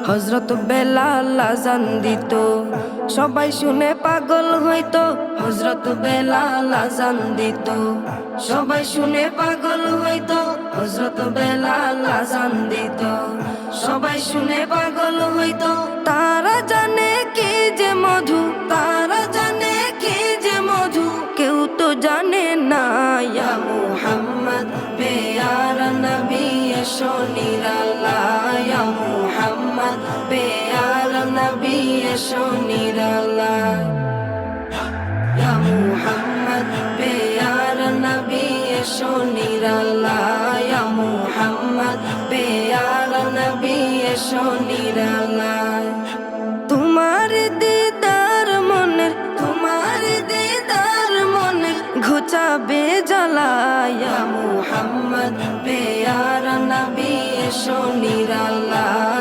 হযরত বেলাল আযান দিত, সবাই শুনে পাগল হইতো। হযরত বেলাল আযান দিত, সবাই শুনে পাগল হইতো। হযরত বেলাল আযান দিত, সবাই শুনে পাগল হইতো। তারা জানে কি যে মধু, তারা জানে কি যে মধু, কেউ তো জানে না। ইয়া মুহাম্মদ পেয়ারা নবী এসো নিরালায়, ইয়া মুহাম্মদ পেয়ারা নবী এসো নিরালায়, ইয়া মুহাম্মদ পেয়ারা নবী এসো নিরালায়, ইয়া মুহাম্মদ পেয়ারা নবী এসো নিরালায়। তোমার দিদার মনের, তোমার দিদার মনের ঘুচাবে জ্বালা। ইয়া মুহাম্মদ পেয়ারা নবী এসো নিরালায়,